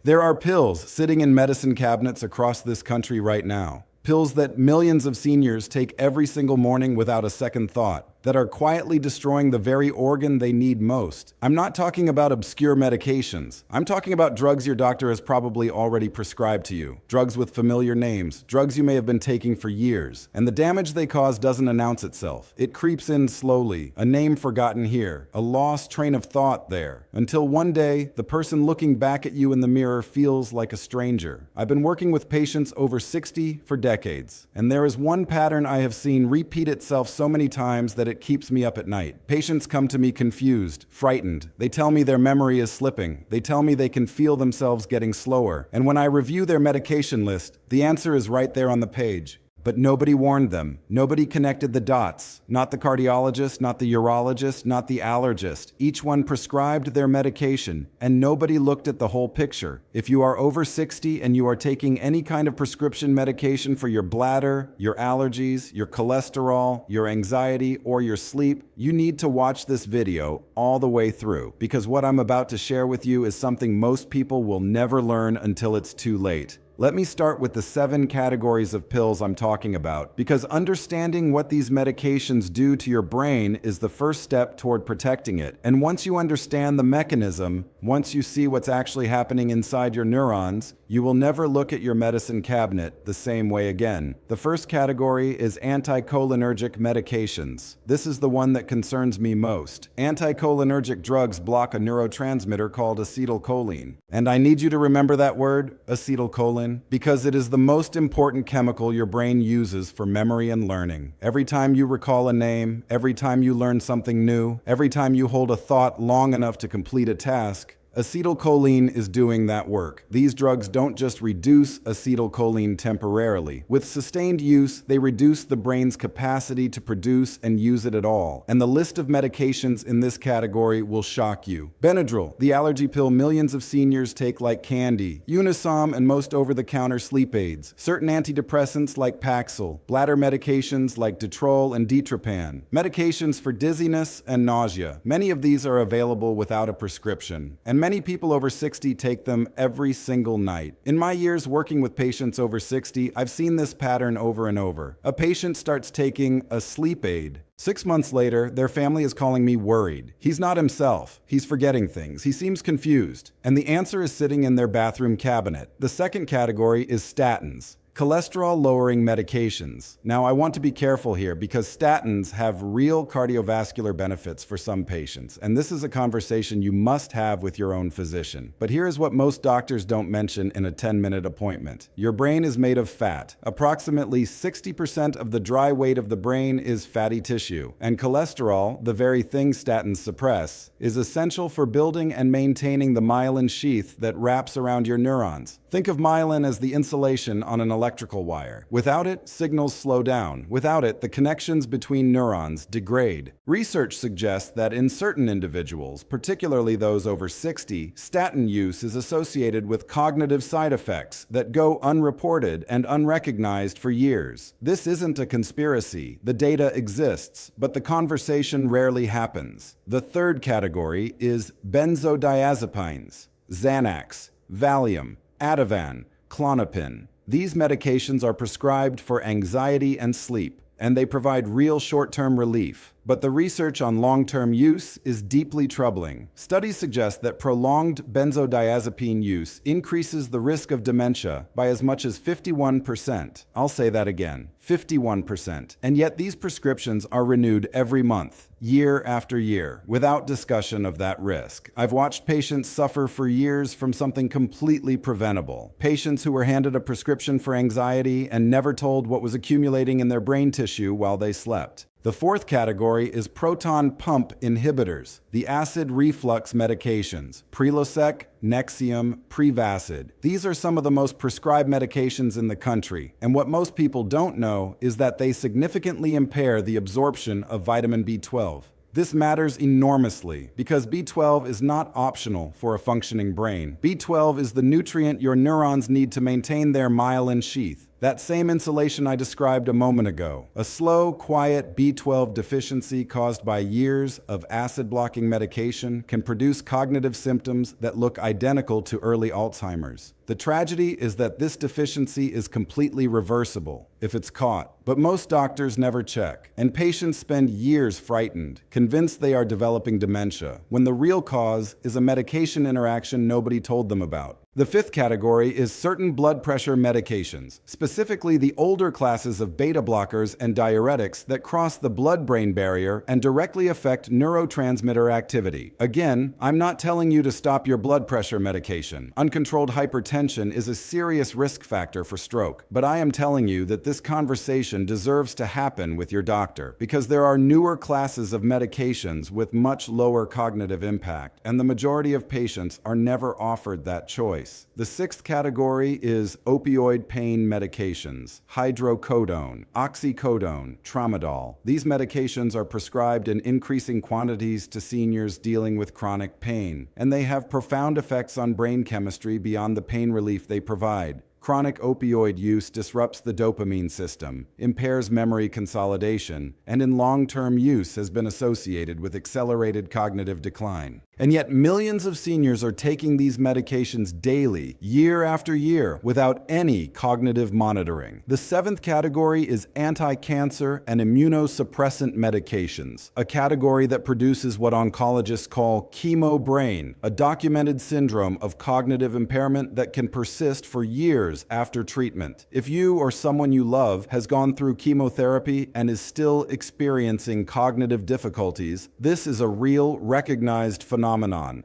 There are pills sitting in medicine cabinets across this country right now. Pills that millions of seniors take every single morning without a second thought, that are quietly destroying the very organ they need most. I'm not talking about obscure medications. I'm talking about drugs your doctor has probably already prescribed to you. Drugs with familiar names, drugs you may have been taking for years. And the damage they cause doesn't announce itself. It creeps in slowly, a name forgotten here, a lost train of thought there, until one day, the person looking back at you in the mirror feels like a stranger. I've been working with patients over 60 for decades, and there is one pattern I have seen repeat itself so many times that it keeps me up at night. Patients come to me confused, frightened. They tell me their memory is slipping. They tell me they can feel themselves getting slower. And when I review their medication list, the answer is right there on the page. But nobody warned them. Nobody connected the dots. Not the cardiologist, not the urologist, not the allergist. Each one prescribed their medication, and nobody looked at the whole picture. If you are over 60 and you are taking any kind of prescription medication for your bladder, your allergies, your cholesterol, your anxiety, or your sleep, you need to watch this video all the way through, because what I'm about to share with you is something most people will never learn until it's too late. Let me start with the 7 categories of pills I'm talking about, because understanding what these medications do to your brain is the first step toward protecting it. And once you understand the mechanism, once you see what's actually happening inside your neurons, you will never look at your medicine cabinet the same way again. The first category is anticholinergic medications. This is the one that concerns me most. Anticholinergic drugs block a neurotransmitter called acetylcholine. And I need you to remember that word, acetylcholine, because it is the most important chemical your brain uses for memory and learning. Every time you recall a name, every time you learn something new, every time you hold a thought long enough to complete a task, acetylcholine is doing that work. These drugs don't just reduce acetylcholine temporarily. With sustained use, they reduce the brain's capacity to produce and use it at all. And the list of medications in this category will shock you. Benadryl, the allergy pill millions of seniors take like candy. Unisom and most over-the-counter sleep aids. Certain antidepressants like Paxil. Bladder medications like Detrol and Ditropan. Medications for dizziness and nausea. Many of these are available without a prescription. And many people over 60 take them every single night. In my years working with patients over 60, I've seen this pattern over and over. A patient starts taking a sleep aid. 6 months later, their family is calling me worried. He's not himself. He's forgetting things. He seems confused. And the answer is sitting in their bathroom cabinet. The second category is statins. Cholesterol-lowering medications. Now, I want to be careful here because statins have real cardiovascular benefits for some patients, and this is a conversation you must have with your own physician. But here is what most doctors don't mention in a 10-minute appointment. Your brain is made of fat. Approximately 60% of the dry weight of the brain is fatty tissue, and cholesterol, the very thing statins suppress, is essential for building and maintaining the myelin sheath that wraps around your neurons. Think of myelin as the insulation on an electrical wire. Without it, signals slow down. Without it, the connections between neurons degrade. Research suggests that in certain individuals, particularly those over 60, statin use is associated with cognitive side effects that go unreported and unrecognized for years. This isn't a conspiracy. The data exists, but the conversation rarely happens. The third category is benzodiazepines, Xanax, Valium, Ativan, Klonopin. These medications are prescribed for anxiety and sleep, and they provide real short-term relief. But the research on long-term use is deeply troubling. Studies suggest that prolonged benzodiazepine use increases the risk of dementia by as much as 51%. I'll say that again, 51%. And yet these prescriptions are renewed every month, year after year, without discussion of that risk. I've watched patients suffer for years from something completely preventable. Patients who were handed a prescription for anxiety and never told what was accumulating in their brain tissue while they slept. The fourth category is proton pump inhibitors, the acid reflux medications, Prilosec, Nexium, Prevacid. These are some of the most prescribed medications in the country, and what most people don't know is that they significantly impair the absorption of vitamin B12. This matters enormously because B12 is not optional for a functioning brain. B12 is the nutrient your neurons need to maintain their myelin sheath. That same insulation I described a moment ago. A slow, quiet B12 deficiency caused by years of acid-blocking medication can produce cognitive symptoms that look identical to early Alzheimer's. The tragedy is that this deficiency is completely reversible if it's caught, but most doctors never check, and patients spend years frightened, convinced they are developing dementia, when the real cause is a medication interaction nobody told them about. The fifth category is certain blood pressure medications, specifically the older classes of beta blockers and diuretics that cross the blood-brain barrier and directly affect neurotransmitter activity. Again, I'm not telling you to stop your blood pressure medication. Uncontrolled hypertension is a serious risk factor for stroke, but I am telling you that this conversation deserves to happen with your doctor because there are newer classes of medications with much lower cognitive impact, and the majority of patients are never offered that choice. The sixth category is opioid pain medications, hydrocodone, oxycodone, tramadol. These medications are prescribed in increasing quantities to seniors dealing with chronic pain, and they have profound effects on brain chemistry beyond the pain relief they provide. Chronic opioid use disrupts the dopamine system, impairs memory consolidation, and in long-term use has been associated with accelerated cognitive decline. And yet millions of seniors are taking these medications daily, year after year, without any cognitive monitoring. The seventh category is anti-cancer and immunosuppressant medications, a category that produces what oncologists call chemo brain, a documented syndrome of cognitive impairment that can persist for years after treatment. If you or someone you love has gone through chemotherapy and is still experiencing cognitive difficulties, this is a real, recognized phenomenon.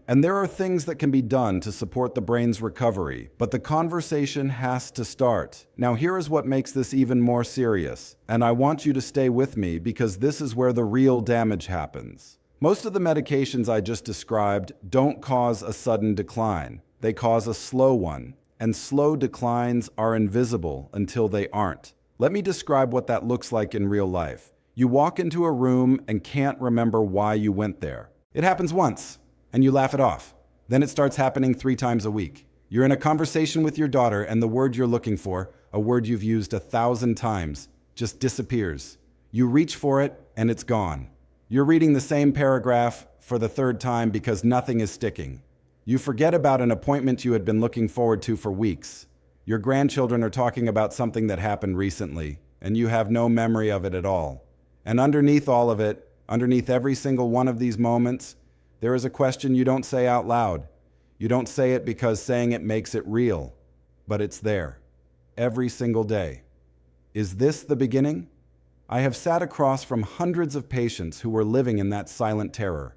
And there are things that can be done to support the brain's recovery, but the conversation has to start. Now, here is what makes this even more serious, and I want you to stay with me because this is where the real damage happens. Most of the medications I just described don't cause a sudden decline. They cause a slow one, and slow declines are invisible until they aren't. Let me describe what that looks like in real life. You walk into a room and can't remember why you went there. It happens once, and you laugh it off. Then it starts happening 3 times a week. You're in a conversation with your daughter, and the word you're looking for, a word you've used 1,000 times, just disappears. You reach for it, and it's gone. You're reading the same paragraph for the 3rd time because nothing is sticking. You forget about an appointment you had been looking forward to for weeks. Your grandchildren are talking about something that happened recently, and you have no memory of it at all. And underneath all of it, underneath every single one of these moments, there is a question you don't say out loud. You don't say it because saying it makes it real, but it's there, every single day. Is this the beginning? I have sat across from hundreds of patients who were living in that silent terror.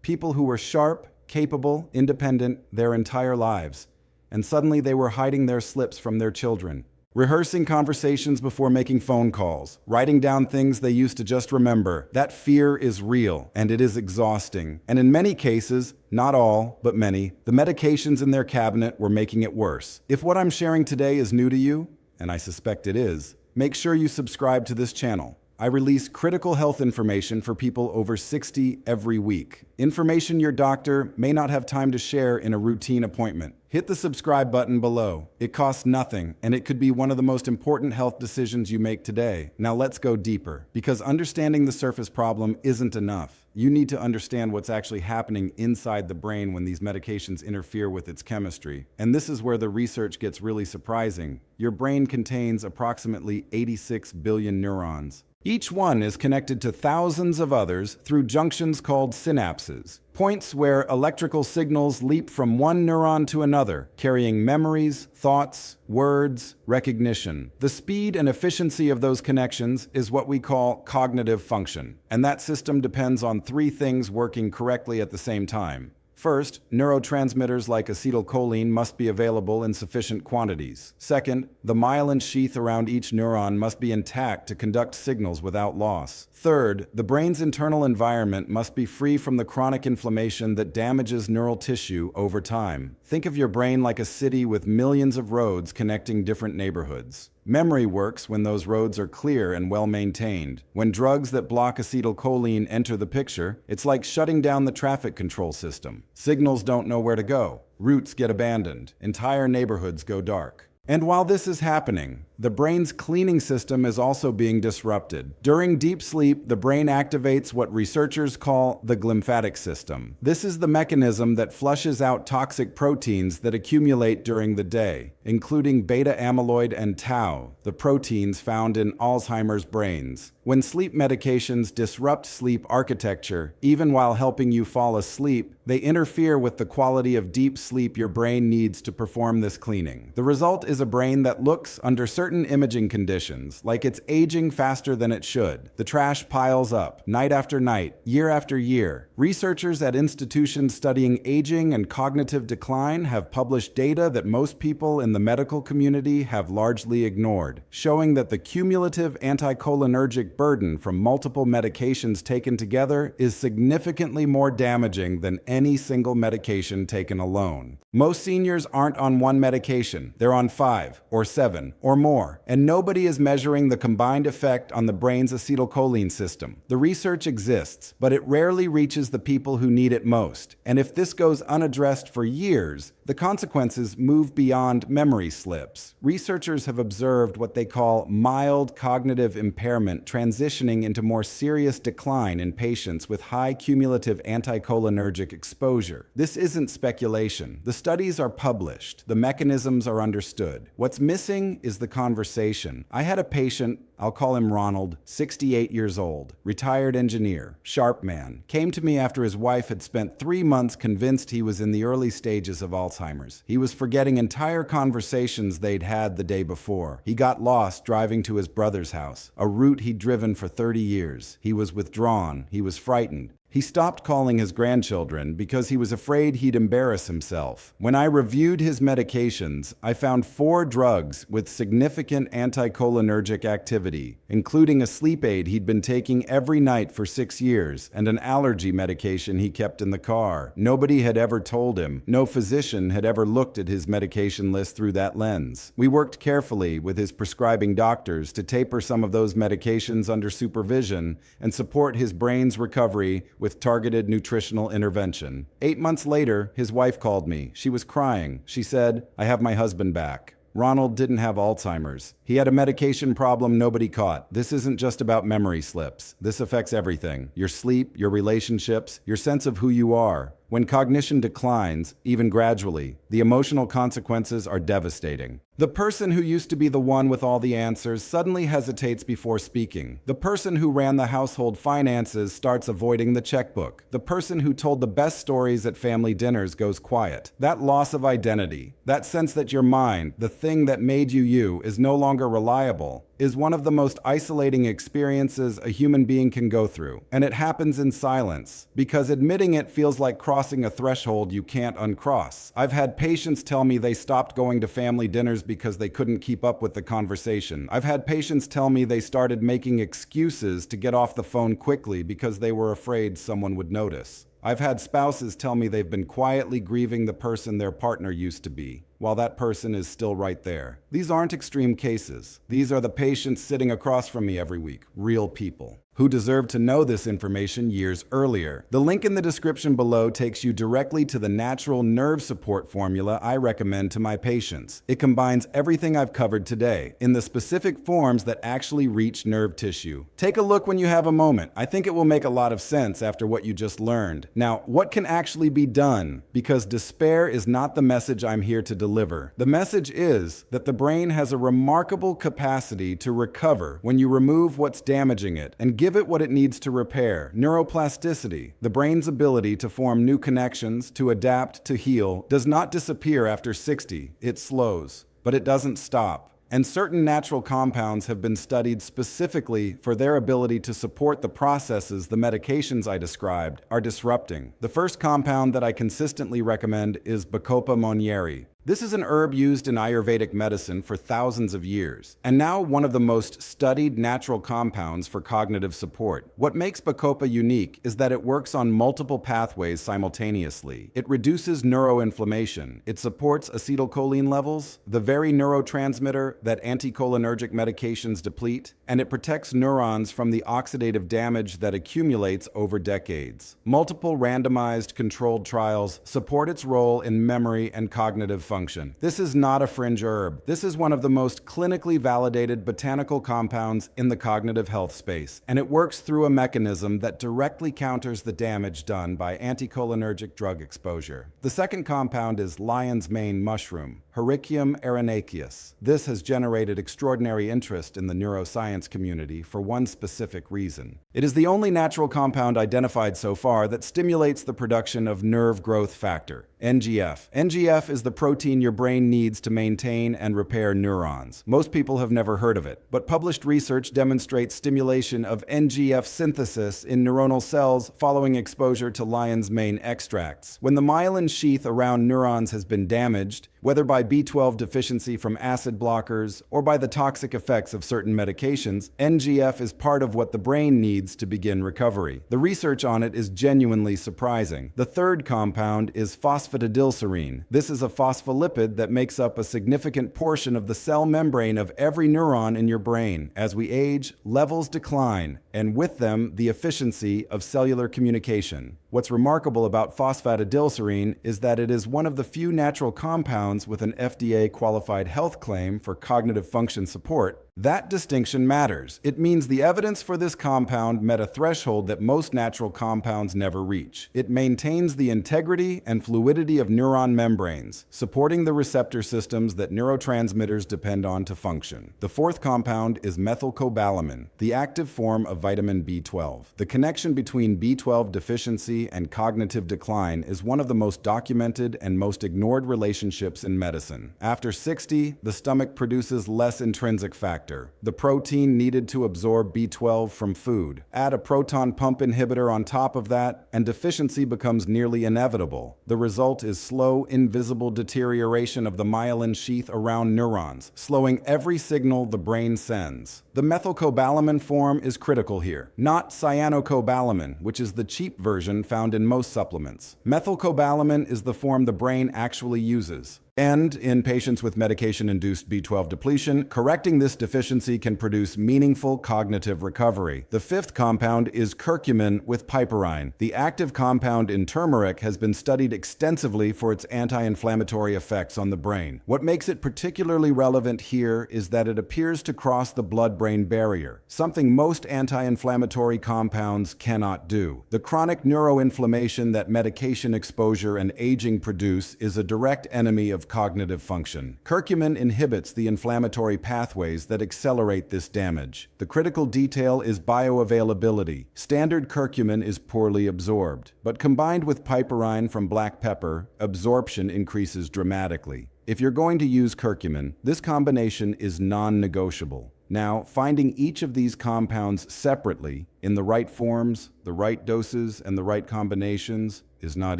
People who were sharp, capable, independent their entire lives, and suddenly they were hiding their slips from their children. Rehearsing conversations before making phone calls, writing down things they used to just remember. That fear is real, and it is exhausting. And in many cases, not all, but many, the medications in their cabinet were making it worse. If what I'm sharing today is new to you, and I suspect it is, make sure you subscribe to this channel. I release critical health information for people over 60 every week. Information your doctor may not have time to share in a routine appointment. Hit the subscribe button below. It costs nothing, and it could be one of the most important health decisions you make today. Now let's go deeper, because understanding the surface problem isn't enough. You need to understand what's actually happening inside the brain when these medications interfere with its chemistry. And this is where the research gets really surprising. Your brain contains approximately 86 billion neurons. Each one is connected to thousands of others through junctions called synapses, points where electrical signals leap from one neuron to another, carrying memories, thoughts, words, recognition. The speed and efficiency of those connections is what we call cognitive function, and that system depends on 3 things working correctly at the same time. First, neurotransmitters like acetylcholine must be available in sufficient quantities. Second, the myelin sheath around each neuron must be intact to conduct signals without loss. Third, the brain's internal environment must be free from the chronic inflammation that damages neural tissue over time. Think of your brain like a city with millions of roads connecting different neighborhoods. Memory works when those roads are clear and well-maintained. When drugs that block acetylcholine enter the picture, it's like shutting down the traffic control system. Signals don't know where to go. Routes get abandoned. Entire neighborhoods go dark. And while this is happening, the brain's cleaning system is also being disrupted. During deep sleep, the brain activates what researchers call the glymphatic system. This is the mechanism that flushes out toxic proteins that accumulate during the day, including beta amyloid and tau, the proteins found in Alzheimer's brains. When sleep medications disrupt sleep architecture, even while helping you fall asleep, they interfere with the quality of deep sleep your brain needs to perform this cleaning. The result is a brain that looks, under certain imaging conditions, like it's aging faster than it should. The trash piles up, night after night, year after year. Researchers at institutions studying aging and cognitive decline have published data that most people in the medical community have largely ignored, showing that the cumulative anticholinergic burden from multiple medications taken together is significantly more damaging than any single medication taken alone. Most seniors aren't on one medication, they're on 5 or 7 or more, and nobody is measuring the combined effect on the brain's acetylcholine system. The research exists, but it rarely reaches the people who need it most, and if this goes unaddressed for years, the consequences move beyond memory slips. Researchers have observed what they call mild cognitive impairment transitioning into more serious decline in patients with high cumulative anticholinergic exposure. This isn't speculation. The studies are published. The mechanisms are understood. What's missing is the conversation. I had a patient, I'll call him Ronald, 68 years old, retired engineer, sharp man, came to me after his wife had spent 3 months convinced he was in the early stages of Alzheimer's. He was forgetting entire conversations they'd had the day before. He got lost driving to his brother's house, a route he'd driven for 30 years. He was withdrawn. He was frightened. He stopped calling his grandchildren because he was afraid he'd embarrass himself. When I reviewed his medications, I found 4 drugs with significant anticholinergic activity, including a sleep aid he'd been taking every night for 6 years and an allergy medication he kept in the car. Nobody had ever told him. No physician had ever looked at his medication list through that lens. We worked carefully with his prescribing doctors to taper some of those medications under supervision and support his brain's recovery with targeted nutritional intervention. 8 months later, his wife called me. She was crying. She said, "I have my husband back." Ronald didn't have Alzheimer's. He had a medication problem nobody caught. This isn't just about memory slips. This affects everything. Your sleep, your relationships, your sense of who you are. When cognition declines, even gradually, the emotional consequences are devastating. The person who used to be the one with all the answers suddenly hesitates before speaking. The person who ran the household finances starts avoiding the checkbook. The person who told the best stories at family dinners goes quiet. That loss of identity, that sense that your mind, the thing that made you you, is no longer reliable, is one of the most isolating experiences a human being can go through. And it happens in silence, because admitting it feels like crossing a threshold you can't uncross. I've had patients tell me they stopped going to family dinners because they couldn't keep up with the conversation. I've had patients tell me they started making excuses to get off the phone quickly because they were afraid someone would notice. I've had spouses tell me they've been quietly grieving the person their partner used to be, while that person is still right there. These aren't extreme cases. These are the patients sitting across from me every week, real people, who deserve to know this information years earlier. The link in the description below takes you directly to the natural nerve support formula I recommend to my patients. It combines everything I've covered today in the specific forms that actually reach nerve tissue. Take a look when you have a moment. I think it will make a lot of sense after what you just learned. Now, what can actually be done? Because despair is not the message I'm here to deliver. The message is that the brain has a remarkable capacity to recover when you remove what's damaging it and give it what it needs to repair. Neuroplasticity, the brain's ability to form new connections, to adapt, to heal, does not disappear after 60. It slows, but it doesn't stop. And certain natural compounds have been studied specifically for their ability to support the processes the medications I described are disrupting. The first compound that I consistently recommend is Bacopa monnieri. This is an herb used in Ayurvedic medicine for thousands of years, and now one of the most studied natural compounds for cognitive support. What makes Bacopa unique is that it works on multiple pathways simultaneously. It reduces neuroinflammation, it supports acetylcholine levels, the very neurotransmitter that anticholinergic medications deplete, and it protects neurons from the oxidative damage that accumulates over decades. Multiple randomized controlled trials support its role in memory and cognitive function. function. This is not a fringe herb. This is one of the most clinically validated botanical compounds in the cognitive health space, and it works through a mechanism that directly counters the damage done by anticholinergic drug exposure. The second compound is lion's mane mushroom, Hericium erinaceus. This has generated extraordinary interest in the neuroscience community for one specific reason. It is the only natural compound identified so far that stimulates the production of nerve growth factor, NGF. NGF is the protein your brain needs to maintain and repair neurons. Most people have never heard of it, but published research demonstrates stimulation of NGF synthesis in neuronal cells following exposure to lion's mane extracts. When the myelin sheath around neurons has been damaged, whether by B12 deficiency from acid blockers or by the toxic effects of certain medications, NGF is part of what the brain needs to begin recovery. The research on it is genuinely surprising. The third compound is phosphatidylserine. This is a phospholipid that makes up a significant portion of the cell membrane of every neuron in your brain. As we age, levels decline, and with them, the efficiency of cellular communication. What's remarkable about phosphatidylserine is that it is one of the few natural compounds with an FDA-qualified health claim for cognitive function support. That distinction matters. It means the evidence for this compound met a threshold that most natural compounds never reach. It maintains the integrity and fluidity of neuron membranes, supporting the receptor systems that neurotransmitters depend on to function. The fourth compound is methylcobalamin, the active form of vitamin B12. The connection between B12 deficiency and cognitive decline is one of the most documented and most ignored relationships in medicine. After 60, the stomach produces less intrinsic factor, the protein needed to absorb B12 from food. Add a proton pump inhibitor on top of that, and deficiency becomes nearly inevitable. The result is slow, invisible deterioration of the myelin sheath around neurons, slowing every signal the brain sends. The methylcobalamin form is critical here, not cyanocobalamin, which is the cheap version found in most supplements. Methylcobalamin is the form the brain actually uses. And in patients with medication-induced B12 depletion, correcting this deficiency can produce meaningful cognitive recovery. The fifth compound is curcumin with piperine. The active compound in turmeric has been studied extensively for its anti-inflammatory effects on the brain. What makes it particularly relevant here is that it appears to cross the blood-brain barrier, something most anti-inflammatory compounds cannot do. The chronic neuroinflammation that medication exposure and aging produce is a direct enemy of cognitive function. Curcumin inhibits the inflammatory pathways that accelerate this damage. The critical detail is bioavailability. Standard curcumin is poorly absorbed, but combined with piperine from black pepper, absorption increases dramatically. If you're going to use curcumin, this combination is non-negotiable. Now, finding each of these compounds separately, in the right forms, the right doses, and the right combinations, is not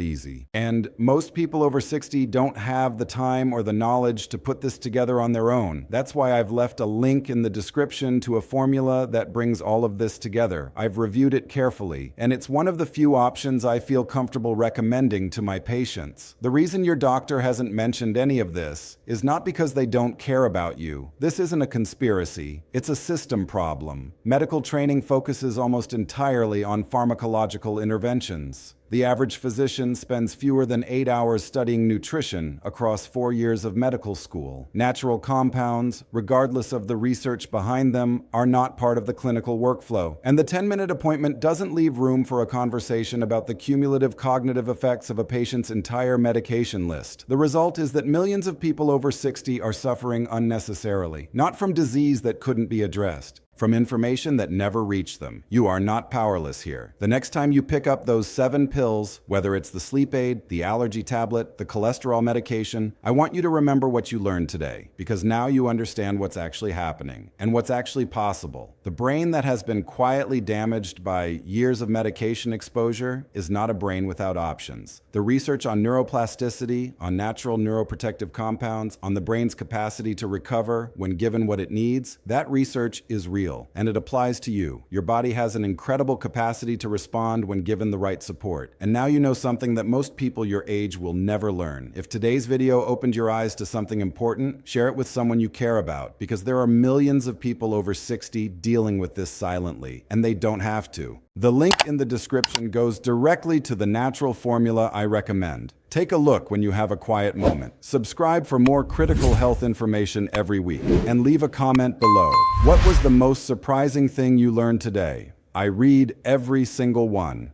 easy. And most people over 60 don't have the time or the knowledge to put this together on their own. That's why I've left a link in the description to a formula that brings all of this together. I've reviewed it carefully, and it's one of the few options I feel comfortable recommending to my patients. The reason your doctor hasn't mentioned any of this is not because they don't care about you. This isn't a conspiracy. It's a system problem. Medical training focuses almost entirely on pharmacological interventions. The average physician spends fewer than 8 hours studying nutrition across 4 years of medical school. Natural compounds, regardless of the research behind them, are not part of the clinical workflow. And the 10-minute appointment doesn't leave room for a conversation about the cumulative cognitive effects of a patient's entire medication list. The result is that millions of people over 60 are suffering unnecessarily, not from disease that couldn't be addressed, from information that never reached them. You are not powerless here. The next time you pick up those 7 pills, whether it's the sleep aid, the allergy tablet, the cholesterol medication, I want you to remember what you learned today, because now you understand what's actually happening and what's actually possible. The brain that has been quietly damaged by years of medication exposure is not a brain without options. The research on neuroplasticity, on natural neuroprotective compounds, on the brain's capacity to recover when given what it needs, that research is real. And it applies to you. Your body has an incredible capacity to respond when given the right support. expert, and now you know something that most people your age will never learn. If today's video opened your eyes to something important, share it with someone you care about, because there are millions of people over 60 dealing with this silently, and they don't have to. The link in the description goes directly to the natural formula I recommend. Take a look when you have a quiet moment. Subscribe for more critical health information every week, and leave a comment below. What was the most surprising thing you learned today? I read every single one.